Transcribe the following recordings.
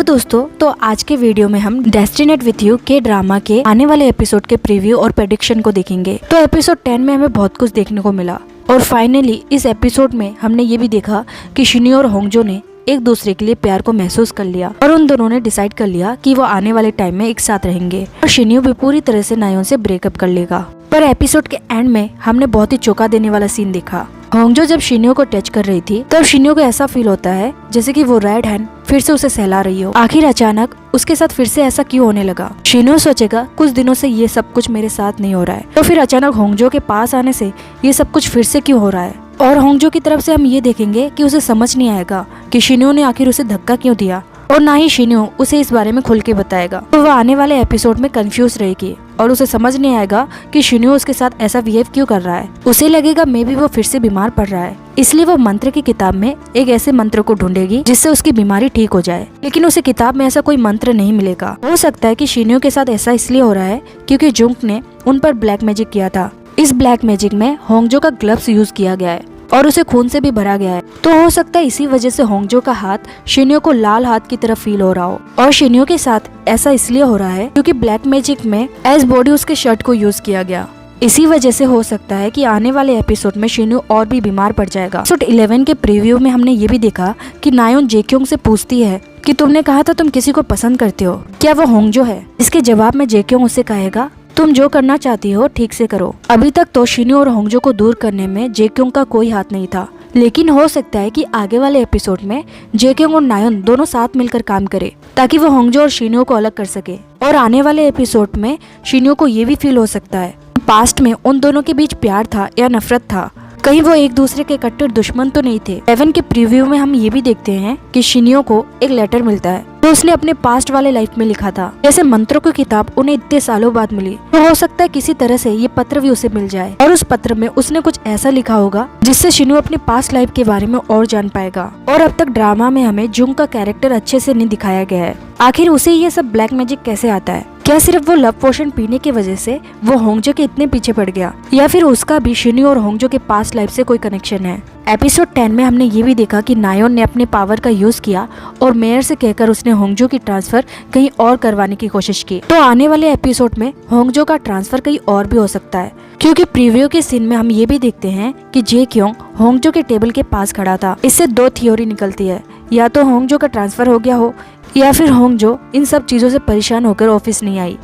दोस्तों, तो आज के वीडियो में हम डेस्टिनेट विथ यू के ड्रामा के आने वाले एपिसोड के प्रीव्यू और प्रेडिक्शन को देखेंगे। तो एपिसोड 10 में हमें बहुत कुछ देखने को मिला और फाइनली इस एपिसोड में हमने ये भी देखा कि शिन्यो और होंगजो ने एक दूसरे के लिए प्यार को महसूस कर लिया और उन दोनों ने डिसाइड कर लिया कि वो आने वाले टाइम में एक साथ रहेंगे और शिन्यो भी पूरी तरह से नायोन से ब्रेकअप कर लेगा। पर एपिसोड के एंड में हमने बहुत ही चौंका देने वाला सीन देखा। होंगजो जब शिन्यो को टच कर रही थी तब शिन्यो को ऐसा फील होता है जैसे कि वो रेड हैंड फिर से उसे सहला रही हो। आखिर अचानक उसके साथ फिर से ऐसा क्यों होने लगा? शिन्यो सोचेगा कुछ दिनों से ये सब कुछ मेरे साथ नहीं हो रहा है, तो फिर अचानक होंगजो के पास आने से ये सब कुछ फिर से क्यों हो रहा है? और होंगजो की तरफ से हम ये देखेंगे कि उसे समझ नहीं आएगा कि शिन्यो ने आखिर उसे धक्का क्यों दिया और ना ही शिन्यो उसे इस बारे में खुल के बताएगा। तो वह आने वाले एपिसोड में कंफ्यूज रहेगी और उसे समझ नहीं आएगा कि शिन्यो उसके साथ ऐसा बिहेव क्यों कर रहा है। उसे लगेगा मे बी वो फिर से बीमार पड़ रहा है, इसलिए वो मंत्र की किताब में एक ऐसे मंत्र को ढूंढेगी जिससे उसकी बीमारी ठीक हो जाए। लेकिन उसे किताब में ऐसा कोई मंत्र नहीं मिलेगा। हो सकता है कि शिन्यो के साथ ऐसा इसलिए हो रहा है क्योंकि जुंग ने उन पर ब्लैक मैजिक किया था। इस ब्लैक मैजिक में होंगजो का ग्लव्स यूज किया गया है और उसे खून से भी भरा गया है। तो हो सकता है इसी वजह से होंगजो का हाथ शिन्यो को लाल हाथ की तरफ फील हो रहा हो। और शिन्यो के साथ ऐसा इसलिए हो रहा है क्योंकि ब्लैक मैजिक में एज बॉडी उसके शर्ट को यूज किया गया। इसी वजह से हो सकता है कि आने वाले एपिसोड में शिन्यो और भी बीमार पड़ जाएगा। एपिसोड 11 के प्रीव्यू में हमने ये भी देखा कि नायोन जेक्योंग से पूछती है कि तुमने कहा था तुम किसी को पसंद करते हो, क्या वो होंगजो है? इसके जवाब में जेक्योंग उसे कहेगा तुम जो करना चाहती हो ठीक से करो। अभी तक तो शिन्यो और होंगजो को दूर करने में जेक्योंग का कोई हाथ नहीं था, लेकिन हो सकता है कि आगे वाले एपिसोड में जेक्योंग और नायोन दोनों साथ मिलकर काम करे ताकि वो होंगजो और शिन्यो को अलग कर सके। और आने वाले एपिसोड में शिन्यो को ये भी फील हो सकता है पास्ट में उन दोनों के बीच प्यार था या नफरत था, कहीं वो एक दूसरे के कट्टर दुश्मन तो नहीं थे। 11 के प्रीव्यू में हम ये भी देखते हैं कि शिन्यो को एक लेटर मिलता है तो उसने अपने पास्ट वाले लाइफ में लिखा था। जैसे मंत्रों की किताब उन्हें इतने सालों बाद मिली, तो हो सकता है किसी तरह से ये पत्र भी उसे मिल जाए और उस पत्र में उसने कुछ ऐसा लिखा होगा जिससे शिन्यो अपने पास्ट लाइफ के बारे में और जान पाएगा। और अब तक ड्रामा में हमें जुंग का कैरेक्टर अच्छे से नहीं दिखाया गया है। आखिर उसे ये सब ब्लैक मैजिक कैसे आता है? क्या सिर्फ वो लव पोशन पीने की वजह से वो होंगजो के इतने पीछे पड़ गया, या फिर उसका भी शिन्यो और होंगजो के पास्ट लाइफ से कोई कनेक्शन है? एपिसोड 10 में हमने ये भी देखा कि नायोन ने अपने पावर का यूज किया और मेयर से कहकर उसने होंगजो की ट्रांसफर कहीं और करवाने की कोशिश की। तो आने वाले एपिसोड में होंगजो का ट्रांसफर कहीं और भी हो सकता है, क्योंकि प्रीव्यू के सीन में हम ये भी देखते हैं कि जेक्योंग होंगजो के टेबल के पास खड़ा था। इससे दो थ्योरी निकलती है, या तो होंगजो का ट्रांसफर हो गया हो या फिर होंगजो इन सब चीजों से परेशान होकर ऑफिस नहीं आई।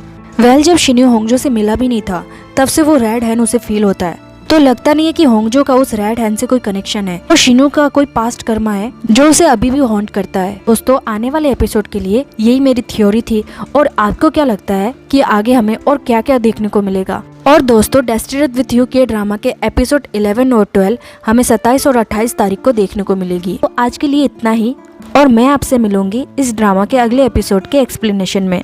जब शिन्यो होंगजो से मिला भी नहीं था तब से वो रेड हैंड उसे फील होता है, तो लगता नहीं है कि होंगजो का उस रेड हैंड से कोई कनेक्शन है और शिन्यो का कोई पास्ट कर्मा है जो उसे अभी भी हॉन्ट करता है। दोस्तों, आने वाले एपिसोड के लिए यही मेरी थ्योरी थी और आपको क्या लगता है कि आगे हमें और क्या क्या देखने को मिलेगा? और दोस्तों, डेस्टिनेट विथ यू के ड्रामा के एपिसोड 11 और 12 हमें 27 और 28 तारीख को देखने को मिलेगी। तो आज के लिए इतना ही और मैं आपसे मिलूंगी इस ड्रामा के अगले एपिसोड के एक्सप्लेनेशन में।